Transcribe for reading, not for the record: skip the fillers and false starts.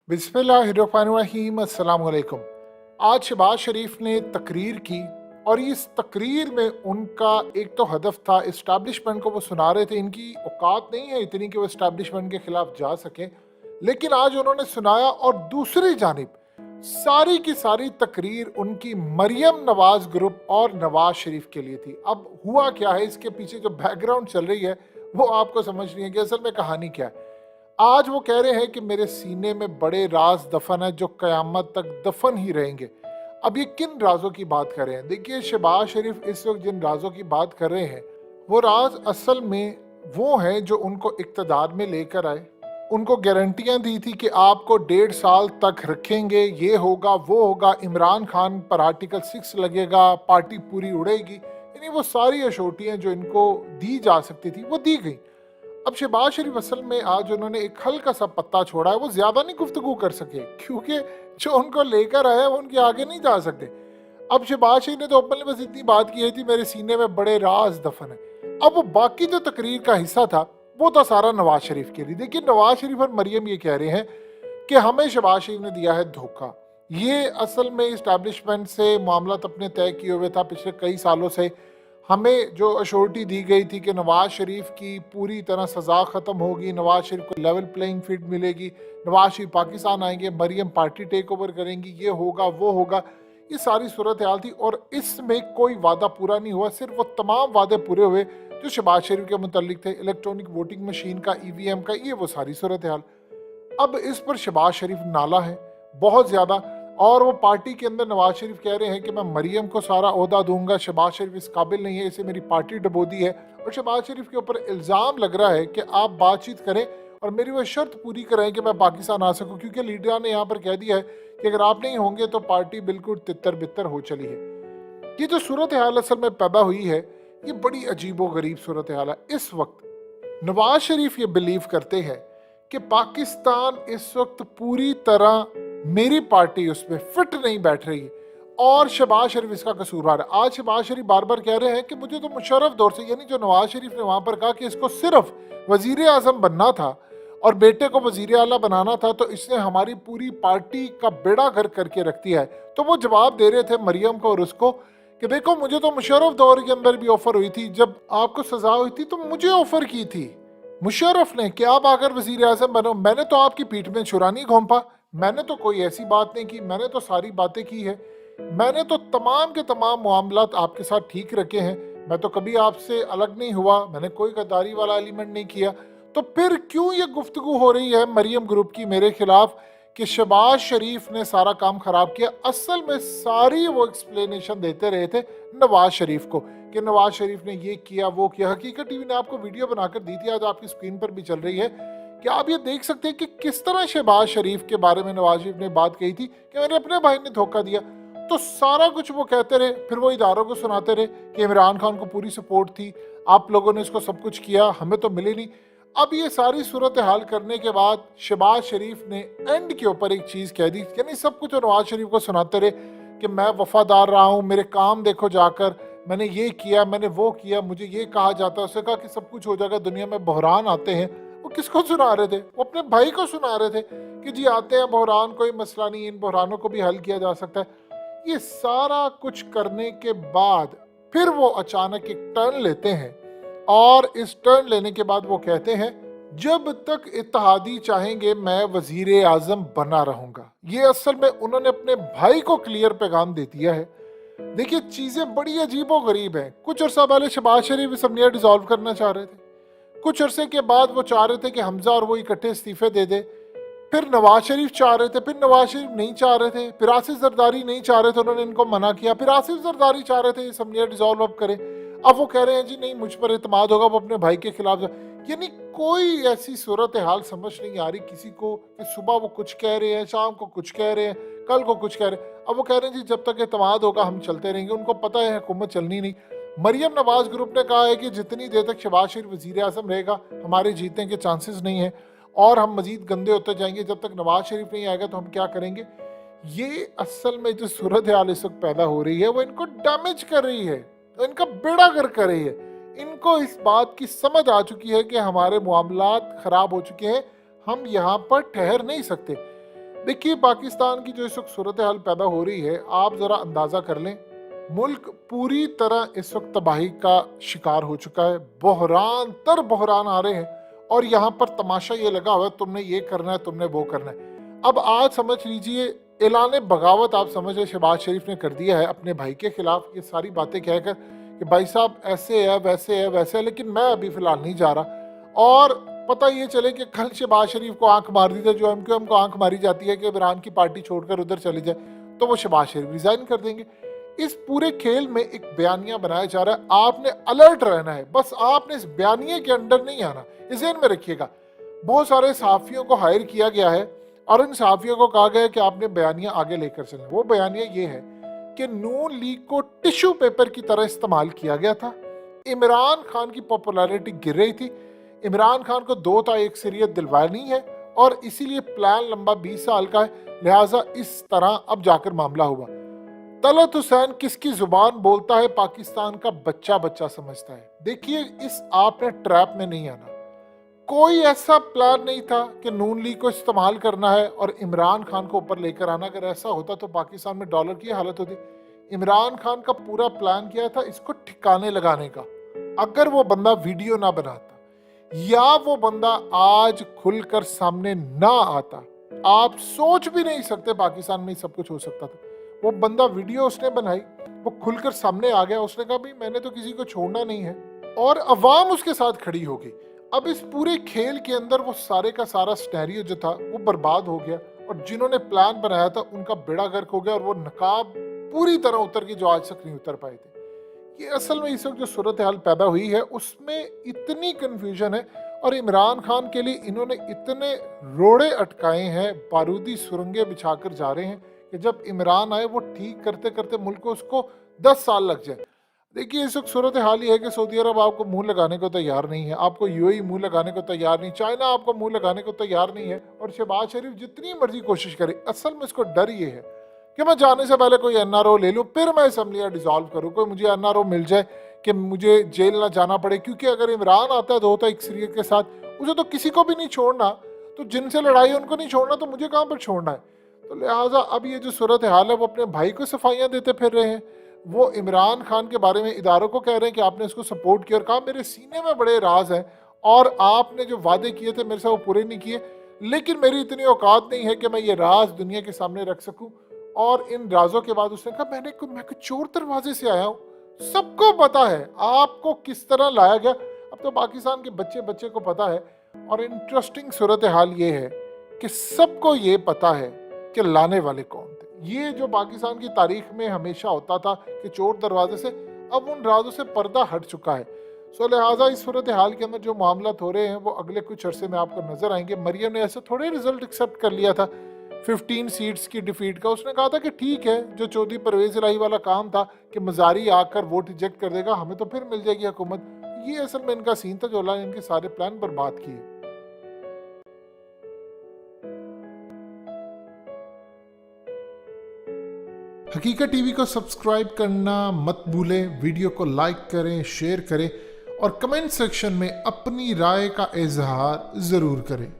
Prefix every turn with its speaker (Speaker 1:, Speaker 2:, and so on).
Speaker 1: बिस्मिल्लाहिर्रहमानिर्रहीम अस्सलाम वालेकुम। आज शहबाज शरीफ ने तकरीर की और इस तकरीर में उनका एक तो हदफ था, इस्टेब्लिशमेंट को वो सुना रहे थे। इनकी औकात नहीं है इतनी कि वो इस्टेब्लिशमेंट के खिलाफ जा सकें, लेकिन आज उन्होंने सुनाया। और दूसरी जानिब सारी की सारी तकरीर उनकी मरियम नवाज ग्रुप और नवाज शरीफ के लिए थी। अब हुआ क्या है, इसके पीछे जो बैकग्राउंड चल रही है वो आपको समझनी है कि असल में कहानी क्या है। आज वो कह रहे हैं कि मेरे सीने में बड़े राज दफन है जो कयामत तक दफन ही रहेंगे। अब ये किन राजों की बात कर रहे हैं? देखिए, शहबाज शरीफ इस वक्त जिन राजों की बात कर रहे हैं वो राज असल में वो हैं जो उनको इक्तदार में लेकर आए। उनको गारंटियां दी थी कि आपको 1.5 साल तक रखेंगे, ये होगा वो होगा, इमरान खान पर आर्टिकल 6 लगेगा, पार्टी पूरी उड़ेगी। यानी वो सारी अशोटियां जो इनको दी जा सकती थी वो दी गई। अब शहबाज शरीफ असल में आज उन्होंने एक हल्का सा पत्ता छोड़ा है। वो ज्यादा नहीं गुफ्तगू कर सके क्योंकि जो उनको लेकर आया वो उनके आगे नहीं जा सकते। अब शहबाज शरीफ ने तो अपने बस इतनी बात की थी, मेरे सीने में बड़े राज दफन है। अब वो बाकी जो तकरीर का हिस्सा था वो था सारा नवाज शरीफ के लिए। देखिए, नवाज शरीफ और मरियम ये कह रहे हैं कि हमें शहबाज शरीफ ने दिया है धोखा। ये असल में इस्टेब्लिशमेंट से मामला अपने तय किए हुए था पिछले कई सालों से। हमें जो अश्योरिटी दी गई थी कि नवाज शरीफ की पूरी तरह सज़ा ख़त्म होगी, नवाज शरीफ को लेवल प्लेइंग फील्ड मिलेगी, नवाज शरीफ पाकिस्तान आएंगे, मरियम पार्टी टेक ओवर करेंगी, ये होगा वो होगा, ये सारी सूरत हाल थी। और इसमें कोई वादा पूरा नहीं हुआ, सिर्फ वो तमाम वादे पूरे हुए जो शहबाज शरीफ के मुतल्लिक थे। इलेक्ट्रॉनिक वोटिंग मशीन का, EVM का, ये वो सारी सूरत हाल। अब इस पर शहबाज शरीफ नाला है बहुत ज़्यादा। और वो पार्टी के अंदर नवाज शरीफ कह रहे हैं कि मैं मरियम को सारा ओहदा दूंगा, शहबाज शरीफ इस काबिल नहीं है, इसे मेरी पार्टी डबो दी है। और शहबाज शरीफ के ऊपर इल्ज़ाम लग रहा है कि आप बातचीत करें और मेरी वो शर्त पूरी कराएं कि मैं पाकिस्तान आ सकूं, क्योंकि लीडर ने यहाँ पर कह दिया है कि अगर आप नहीं होंगे तो पार्टी बिल्कुल तितर बितर हो चली है। ये जो सूरत हाल असल में पैदा हुई है ये बड़ी अजीबो गरीब सूरत हाल है। इस वक्त नवाज शरीफ ये बिलीव करते हैं कि पाकिस्तान इस वक्त पूरी तरह मेरी पार्टी उसमें फिट नहीं बैठ रही और शहबाज शरीफ इसका कसूरवार है। आज शहबाज शरीफ बार बार कह रहे हैं कि मुझे तो मुशर्रफ दौर से, यानी जो नवाज शरीफ ने वहां पर कहा कि इसको सिर्फ वजीर आजम बनना था और बेटे को वजीर आला बनाना था, तो इसने हमारी पूरी पार्टी का बेड़ा गर्क करके रख दिया है। तो वो जवाब दे रहे थे मरियम को और उसको कि देखो, मुझे तो मुशर्रफ दौर के अंदर भी ऑफर हुई थी, जब आपको सजा हुई थी तो मुझे ऑफर की थी मुशर्रफ ने कि आप आकर वजीर आजम बनो। मैंने तो आपकी पीठ में छुरा नहीं घोंपा, मैंने तो कोई ऐसी बात नहीं की, मैंने तो सारी बातें की है, मैंने तो तमाम के तमाम मामलात आपके साथ ठीक रखे हैं, मैं तो कभी आपसे अलग नहीं हुआ, मैंने कोई गद्दारी वाला एलिमेंट नहीं किया। तो फिर क्यों ये गुफ्तगू हो रही है मरियम ग्रुप की मेरे खिलाफ कि शहबाज शरीफ ने सारा काम खराब किया? असल में सारी वो एक्सप्लेनेशन देते रहे थे नवाज शरीफ को कि नवाज शरीफ ने ये किया वो किया। हकीकत टीवी ने आपको वीडियो बनाकर दी थी, आज आपकी स्क्रीन पर भी चल रही है, कि आप ये देख सकते हैं कि किस तरह शहबाज शरीफ के बारे में नवाज शरीफ ने बात कही थी कि मेरे अपने भाई ने धोखा दिया। तो सारा कुछ वो कहते रहे, फिर वो इदारों को सुनाते रहे कि इमरान खान को पूरी सपोर्ट थी, आप लोगों ने इसको सब कुछ किया, हमें तो मिले नहीं। अब ये सारी सूरत हाल करने के बाद शहबाज शरीफ ने एंड के ऊपर एक चीज़ कह दी, यानी सब कुछ नवाज शरीफ को सुनाते रहे कि मैं वफादार रहा हूँ, मेरे काम देखो जाकर, मैंने ये किया, मैंने वो किया, मुझे ये कहा जाता है। उसने कहा कि सब कुछ हो जाएगा, दुनिया में बहरान आते हैं। वो किसको सुना रहे थे? वो अपने भाई को सुना रहे थे कि जी आते हैं बहरान, कोई मसला नहीं, इन बहरानों को भी हल किया जा सकता है। ये सारा कुछ करने के बाद फिर वो अचानक एक टर्न लेते हैं और इस टर्न लेने के बाद वो कहते हैं जब तक इत्तेहादी चाहेंगे मैं वजीर आजम बना रहूंगा। ये असल में उन्होंने अपने भाई को क्लियर पैगाम दे दिया है। देखिए, चीजें बड़ी अजीबो गरीब हैं। कुछ अर्सा पहले शहबाज शरीफ असम्बली डिसॉल्व करना चाह रहे थे, कुछ अरसे के बाद वो चाह रहे थे कि हमजा और वो इकट्ठे इस्तीफे दे दे, फिर नवाज शरीफ चाह रहे थे, फिर नवाज शरीफ नहीं चाह रहे थे, फिर आसिफ जरदारी नहीं चाह रहे थे, उन्होंने इनको मना किया, फिर आसिफ जरदारी चाह रहे थे असम्बली डिसॉल्व अब करें। अब वो कह रहे हैं जी नहीं, मुझ पर इत्मीनान होगा, वो अपने भाई के खिलाफ यानी कोई ऐसी सूरत हाल समझ नहीं आ रही किसी को कि सुबह वो कुछ कह रहे हैं, शाम को कुछ कह रहे हैं, कल को कुछ कह रहे हैं। अब वो कह रहे हैं जी जब तक इत्मीनान होगा हम चलते रहेंगे। उनको पता है हुकूमत चलनी नहीं। मरियम नवाज ग्रुप ने कहा है कि जितनी देर तक शहबाज शरीफ वजीर आजम रहेगा हमारे जीतने के चांसेस नहीं है और हम मजीद गंदे होते जाएंगे। जब तक नवाज शरीफ नहीं आएगा तो हम क्या करेंगे? ये असल में जो सूरत हाल इस वक्त पैदा हो रही है वो इनको डैमेज कर रही है, तो इनका बेड़ा गर्क कर रही है। इनको इस बात की समझ आ चुकी है कि हमारे मामलात खराब हो चुके हैं, हम यहाँ पर ठहर नहीं सकते। देखिए पाकिस्तान की जो इस वक्त सूरत हाल पैदा हो रही है, आप ज़रा अंदाज़ा कर लें, मुल्क पूरी तरह इस वक्त तबाही का शिकार हो चुका है। बहरान तर बहरान आ रहे हैं और यहाँ पर तमाशा ये लगा हुआ है, तुमने ये करना है, तुमने वो करना है। अब आज समझ लीजिए ऐलान बगावत आप समझ रहे शहबाज शरीफ ने कर दिया है अपने भाई के खिलाफ, ये सारी बातें कहकर कि भाई साहब ऐसे है वैसे है वैसे है, लेकिन मैं अभी फिलहाल नहीं जा रहा। और पता ये चले कि कल शहबाज शरीफ को आंख मार दी थी, जो एमक्यूएम को आंख मारी जाती है कि इमरान की पार्टी छोड़कर उधर चले जाए, तो वो शहबाज शरीफ रिजाइन कर देंगे। इस पूरे खेल में एक बयानिया बनाया जा रहा है, आपने अलर्ट रहना है, बस आपने इस बयानिए के अंडर नहीं आना, इस ज़हन में रखिएगा। बहुत सारे सहाफ़ियों को हायर किया गया है और इन सहाफ़ियों को कहा गया है कि आपने बयानिया आगे लेकर चलना। वो बयानिया ये है कि नून लीग को टिश्यू पेपर की तरह इस्तेमाल किया गया था। इमरान खान की पॉपुलैरिटी गिर रही थी, इमरान खान को 2 था एक शरीयत दिलवानी है और इसीलिए प्लान लंबा 20 साल का है, लिहाजा इस तरह अब जाकर मामला हुआ। तलत हुसैन किसकी जुबान बोलता है, पाकिस्तान का बच्चा बच्चा समझता है। देखिए इस आपने ट्रैप में नहीं आना, कोई ऐसा प्लान नहीं था कि नून लीग को इस्तेमाल करना है और इमरान खान को ऊपर लेकर आना। अगर ऐसा होता तो पाकिस्तान में डॉलर की हालत होती। इमरान खान का पूरा प्लान किया था इसको ठिकाने लगाने का। अगर वो बंदा वीडियो ना बनाता या वो बंदा आज खुलकर सामने ना आता, आप सोच भी नहीं सकते पाकिस्तान में सब कुछ हो सकता था। वो बंदा वीडियो उसने बनाई, वो खुलकर सामने आ गया, उसने कहा भाई मैंने तो किसी को छोड़ना नहीं है, और अवाम उसके साथ खड़ी हो गई। अब इस पूरे खेल के अंदर वो सारे का सारा स्टेरियो जो था वो बर्बाद हो गया और जिन्होंने प्लान बनाया था उनका बेड़ा गर्क हो गया और वो नकाब पूरी तरह उतर गई जो आज तक नहीं उतर पाए थे। ये असल में इस वक्त जो सूरत हाल पैदा हुई है उसमें इतनी कंफ्यूजन है और इमरान खान के लिए इन्होंने इतने रोड़े अटकाए हैं, बारूदी सुरंगें बिछाकर जा रहे हैं कि जब इमरान आए वो ठीक करते करते मुल्क को उसको 10 साल लग जाए। देखिए इस वक्त सूरत हाल ये है कि सऊदी अरब आपको मुंह लगाने को तैयार नहीं है, आपको यूएई मुंह लगाने को तैयार नहीं, चाइना आपको मुंह लगाने को तैयार नहीं है, और शहबाज शरीफ जितनी मर्जी कोशिश करे, असल में इसको डर ये है कि मैं जाने से पहले कोई एनआरओ ले लूँ, फिर मैं असम्बलियाँ डिसॉल्व करूँ, कोई मुझे एनआरओ मिल जाए कि मुझे जेल ना जाना पड़े। क्योंकि अगर इमरान आता है तो होता अक्सरियत के साथ, उसे तो किसी को भी नहीं छोड़ना, तो जिनसे लड़ाई है उनको नहीं छोड़ना, तो मुझे कहाँ पर छोड़ना है। तो लिहाजा अब ये जो सूरत हाल है वो अपने भाई को सफाइयाँ देते फिर रहे हैं। वो इमरान खान के बारे में इदारों को कह रहे हैं कि आपने इसको सपोर्ट किया और कहा मेरे सीने में बड़े राज हैं और आपने जो वादे किए थे मेरे से वो पूरे नहीं किए, लेकिन मेरी इतनी औकात नहीं है कि मैं ये राज दुनिया के सामने रख सकूं। और इन राजों के बाद उसने कहा मैं चोर दरवाजे से आया हूँ, सबको पता है आपको किस तरह लाया गया। अब तो पाकिस्तान के बच्चे बच्चे को पता है। और इंटरेस्टिंग सूरत हाल ये है कि सबको ये पता है कि लाने वाले कौन थे। ये जो पाकिस्तान की तारीख में हमेशा होता था कि चोर दरवाजे से, अब उन राजों से पर्दा हट चुका है। सो लिहाजा इस सूरत हाल के अंदर जो मामला हो रहे हैं वो अगले कुछ अरसे में आपको नजर आएंगे। मरियम ने ऐसे थोड़े रिजल्ट एक्सेप्ट कर लिया था 15 सीट्स की डिफीट का। उसने कहा था कि ठीक है, जो चौधरी परवेज इलाही वाला काम था कि मजारी आकर वोट रिजेक्ट कर देगा, हमें तो फिर मिल जाएगी हुकूमत। ये असल में इनका सीन था जो अल्लाह ने इनके सारे प्लान बर्बाद किए। हकीकत टीवी को सब्सक्राइब करना मत भूलें, वीडियो को लाइक करें, शेयर करें और कमेंट सेक्शन में अपनी राय का इजहार ज़रूर करें।